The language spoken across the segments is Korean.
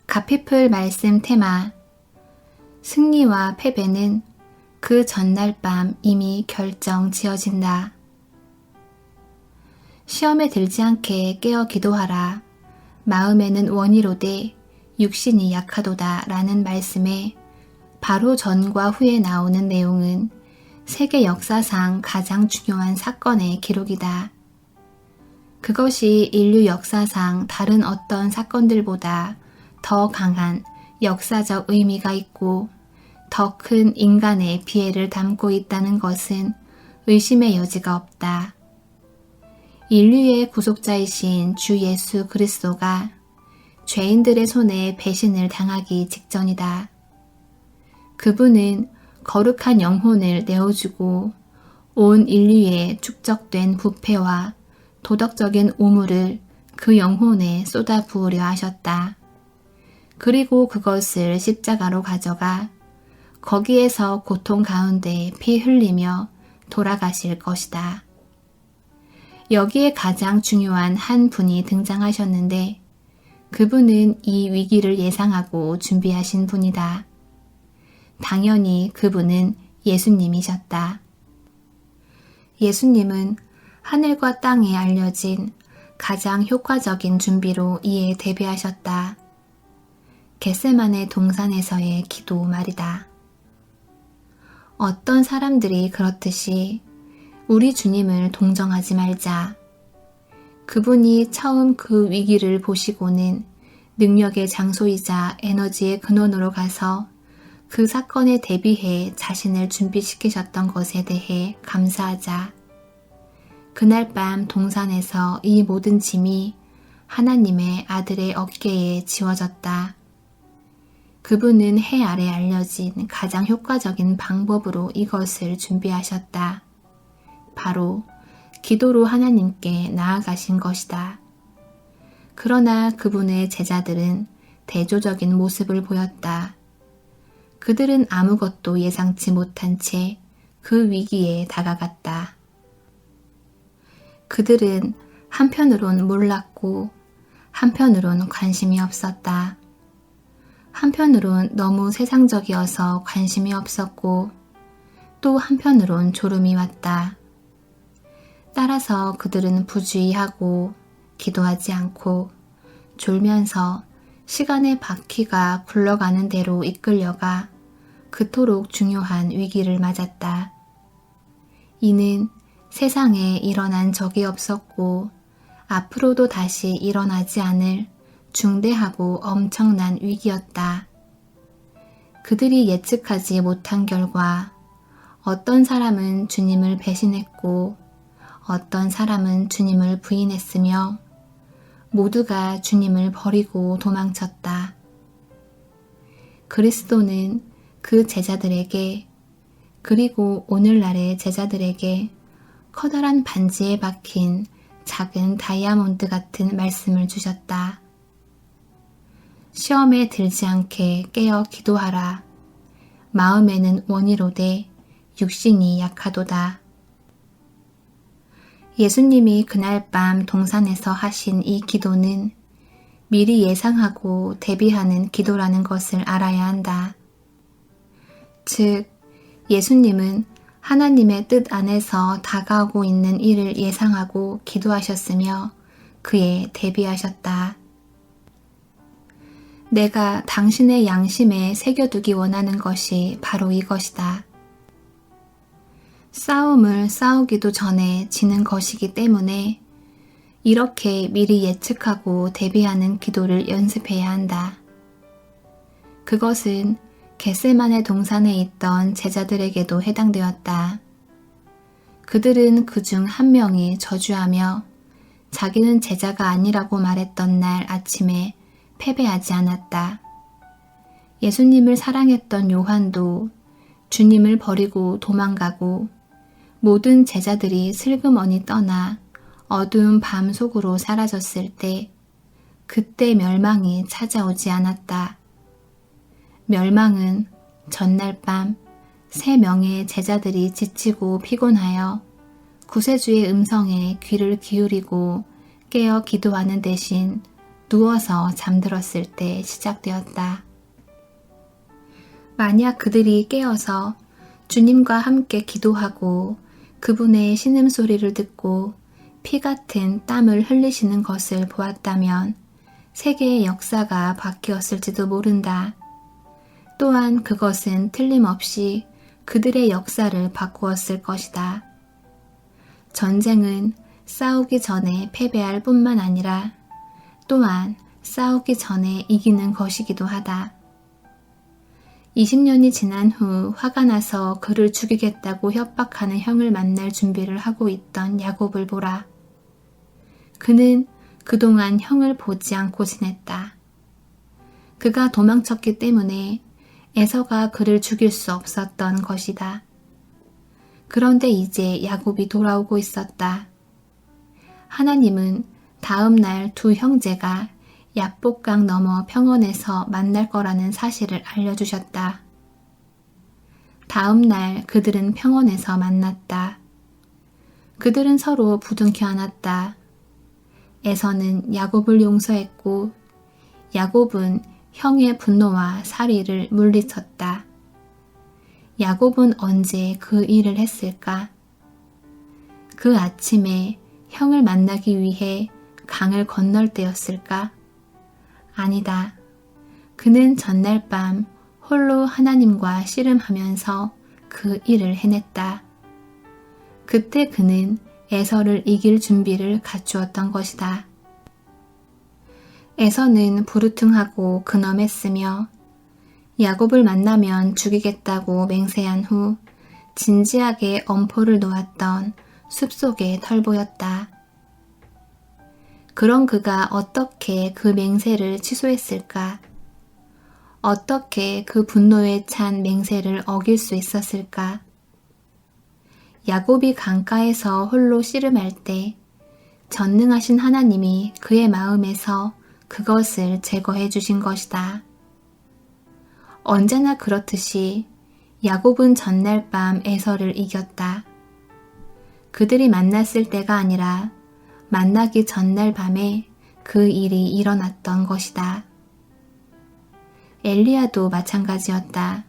가피풀 말씀 테마. 승리와 패배는 그 전날 밤 이미 결정 지어진다. 시험에 들지 않게 깨어 기도하라. 마음에는 원이로되 육신이 약하도다 라는 말씀에 바로 전과 후에 나오는 내용은 세계 역사상 가장 중요한 사건의 기록이다. 그것이 인류 역사상 다른 어떤 사건들보다 더 강한 역사적 의미가 있고 더 큰 인간의 피해를 담고 있다는 것은 의심의 여지가 없다. 인류의 구속자이신 주 예수 그리스도가 죄인들의 손에 배신을 당하기 직전이다. 그분은 거룩한 영혼을 내어주고 온 인류에 축적된 부패와 도덕적인 오물을 그 영혼에 쏟아 부으려 하셨다. 그리고 그것을 십자가로 가져가 거기에서 고통 가운데 피 흘리며 돌아가실 것이다. 여기에 가장 중요한 한 분이 등장하셨는데 그분은 이 위기를 예상하고 준비하신 분이다. 당연히 그분은 예수님이셨다. 예수님은 하늘과 땅에 알려진 가장 효과적인 준비로 이에 대비하셨다. 겟세마네 동산에서의 기도 말이다. 어떤 사람들이 그렇듯이 우리 주님을 동정하지 말자. 그분이 처음 그 위기를 보시고는 능력의 장소이자 에너지의 근원으로 가서 그 사건에 대비해 자신을 준비시키셨던 것에 대해 감사하자. 그날 밤 동산에서 이 모든 짐이 하나님의 아들의 어깨에 지워졌다. 그분은 해 아래 알려진 가장 효과적인 방법으로 이것을 준비하셨다. 바로 기도로 하나님께 나아가신 것이다. 그러나 그분의 제자들은 대조적인 모습을 보였다. 그들은 아무것도 예상치 못한 채 그 위기에 다가갔다. 그들은 한편으론 몰랐고 한편으론 관심이 없었다. 한편으론 너무 세상적이어서 관심이 없었고 또 한편으론 졸음이 왔다. 따라서 그들은 부주의하고 기도하지 않고 졸면서 시간의 바퀴가 굴러가는 대로 이끌려가 그토록 중요한 위기를 맞았다. 이는 세상에 일어난 적이 없었고 앞으로도 다시 일어나지 않을 중대하고 엄청난 위기였다. 그들이 예측하지 못한 결과 어떤 사람은 주님을 배신했고 어떤 사람은 주님을 부인했으며 모두가 주님을 버리고 도망쳤다. 그리스도는 그 제자들에게 그리고 오늘날의 제자들에게 커다란 반지에 박힌 작은 다이아몬드 같은 말씀을 주셨다. 시험에 들지 않게 깨어 기도하라. 마음에는 원이로되 육신이 약하도다. 예수님이 그날 밤 동산에서 하신 이 기도는 미리 예상하고 대비하는 기도라는 것을 알아야 한다. 즉, 예수님은 하나님의 뜻 안에서 다가오고 있는 일을 예상하고 기도하셨으며 그에 대비하셨다. 내가 당신의 양심에 새겨두기 원하는 것이 바로 이것이다. 싸움을 싸우기도 전에 지는 것이기 때문에 이렇게 미리 예측하고 대비하는 기도를 연습해야 한다. 그것은 겟세마네 동산에 있던 제자들에게도 해당되었다. 그들은 그중 한 명이 저주하며 자기는 제자가 아니라고 말했던 날 아침에 패배하지 않았다. 예수님을 사랑했던 요한도 주님을 버리고 도망가고 모든 제자들이 슬그머니 떠나 어두운 밤 속으로 사라졌을 때 그때 멸망이 찾아오지 않았다. 멸망은 전날 밤 3명의 제자들이 지치고 피곤하여 구세주의 음성에 귀를 기울이고 깨어 기도하는 대신 누워서 잠들었을 때 시작되었다. 만약 그들이 깨어서 주님과 함께 기도하고 그분의 신음소리를 듣고 피 같은 땀을 흘리시는 것을 보았다면 세계의 역사가 바뀌었을지도 모른다. 또한 그것은 틀림없이 그들의 역사를 바꾸었을 것이다. 전쟁은 싸우기 전에 패배할 뿐만 아니라 또한 싸우기 전에 이기는 것이기도 하다. 20년이 지난 후 화가 나서 그를 죽이겠다고 협박하는 형을 만날 준비를 하고 있던 야곱을 보라. 그는 그동안 형을 보지 않고 지냈다. 그가 도망쳤기 때문에 에서가 그를 죽일 수 없었던 것이다. 그런데 이제 야곱이 돌아오고 있었다. 하나님은 다음 날 두 형제가 야복강 너머 평원에서 만날 거라는 사실을 알려주셨다. 다음 날 그들은 평원에서 만났다. 그들은 서로 부둥켜 안았다. 에서는 야곱을 용서했고 야곱은 형의 분노와 살의를 물리쳤다. 야곱은 언제 그 일을 했을까? 그 아침에 형을 만나기 위해 강을 건널 때였을까? 아니다. 그는 전날 밤 홀로 하나님과 씨름하면서 그 일을 해냈다. 그때 그는 에서를 이길 준비를 갖추었던 것이다. 에서는 부르퉁하고 근엄했으며 야곱을 만나면 죽이겠다고 맹세한 후 진지하게 엄포를 놓았던 숲속의 털보였다. 그럼 그가 어떻게 그 맹세를 취소했을까? 어떻게 그 분노에 찬 맹세를 어길 수 있었을까? 야곱이 강가에서 홀로 씨름할 때 전능하신 하나님이 그의 마음에서 그것을 제거해 주신 것이다. 언제나 그렇듯이 야곱은 전날 밤 에서를 이겼다. 그들이 만났을 때가 아니라 만나기 전날 밤에 그 일이 일어났던 것이다. 엘리야도 마찬가지였다.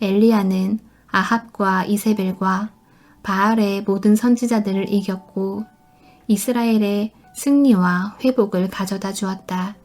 엘리야는 아합과 이세벨과 바알의 모든 선지자들을 이겼고 이스라엘의 승리와 회복을 가져다 주었다.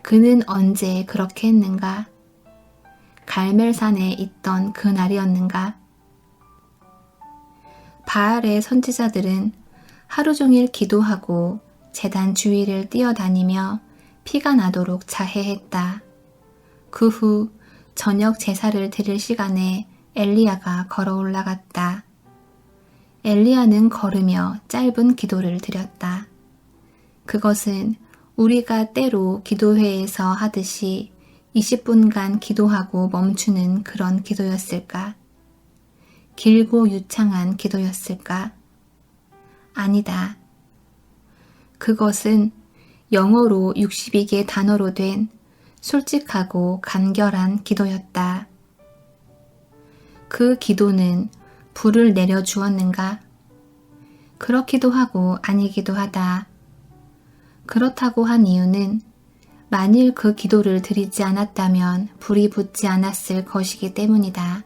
그는 언제 그렇게 했는가? 갈멜산에 있던 그 날이었는가? 바알의 선지자들은 하루 종일 기도하고 제단 주위를 뛰어다니며 피가 나도록 자해했다. 그 후 저녁 제사를 드릴 시간에 엘리야가 걸어 올라갔다. 엘리야는 걸으며 짧은 기도를 드렸다. 그것은 우리가 때로 기도회에서 하듯이 20분간 기도하고 멈추는 그런 기도였을까? 길고 유창한 기도였을까? 아니다. 그것은 영어로 62개 단어로 된 솔직하고 간결한 기도였다. 그 기도는 불을 내려주었는가? 그렇기도 하고 아니기도 하다. 그렇다고 한 이유는 만일 그 기도를 드리지 않았다면 불이 붙지 않았을 것이기 때문이다.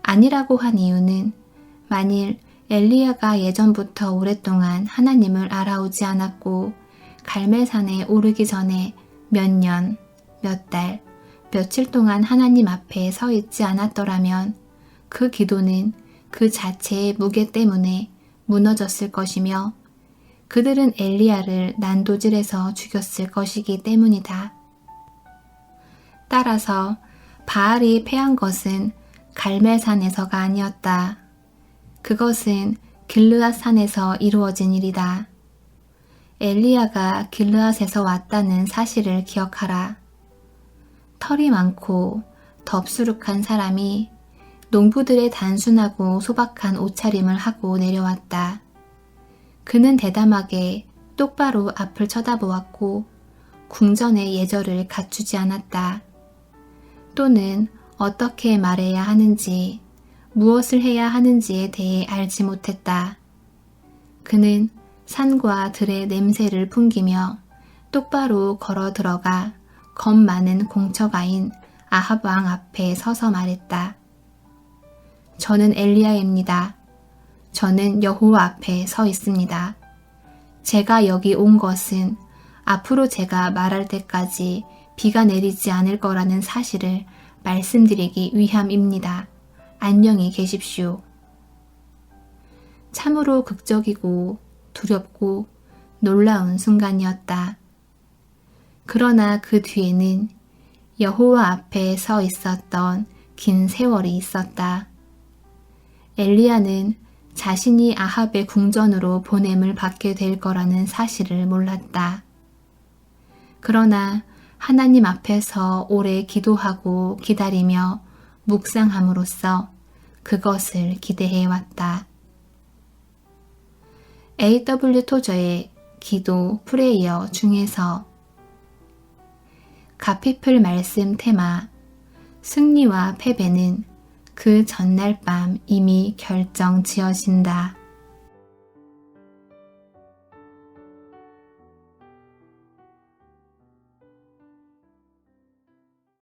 아니라고 한 이유는 만일 엘리야가 예전부터 오랫동안 하나님을 알아오지 않았고 갈멜산에 오르기 전에 몇 년, 몇 달, 며칠 동안 하나님 앞에 서 있지 않았더라면 그 기도는 그 자체의 무게 때문에 무너졌을 것이며 그들은 엘리야를 난도질해서 죽였을 것이기 때문이다. 따라서 바알이 패한 것은 갈멜산에서가 아니었다. 그것은 길르앗 산에서 이루어진 일이다. 엘리야가 길르앗에서 왔다는 사실을 기억하라. 털이 많고 덥수룩한 사람이 농부들의 단순하고 소박한 옷차림을 하고 내려왔다. 그는 대담하게 똑바로 앞을 쳐다보았고 궁전의 예절을 갖추지 않았다. 또는 어떻게 말해야 하는지, 무엇을 해야 하는지에 대해 알지 못했다. 그는 산과 들의 냄새를 풍기며 똑바로 걸어 들어가 겁 많은 공처가인 아합 왕 앞에 서서 말했다. 저는 엘리야입니다. 저는 여호와 앞에 서 있습니다. 제가 여기 온 것은 앞으로 제가 말할 때까지 비가 내리지 않을 거라는 사실을 말씀드리기 위함입니다. 안녕히 계십시오. 참으로 극적이고 두렵고 놀라운 순간이었다. 그러나 그 뒤에는 여호와 앞에 서 있었던 긴 세월이 있었다. 엘리야는 자신이 아합의 궁전으로 보냄을 받게 될 거라는 사실을 몰랐다. 그러나 하나님 앞에서 오래 기도하고 기다리며 묵상함으로써 그것을 기대해왔다. A.W. 토저의 기도 프레이어 중에서 가피플 말씀 테마 승리와 패배는 그 전날 밤 이미 결정 지어진다.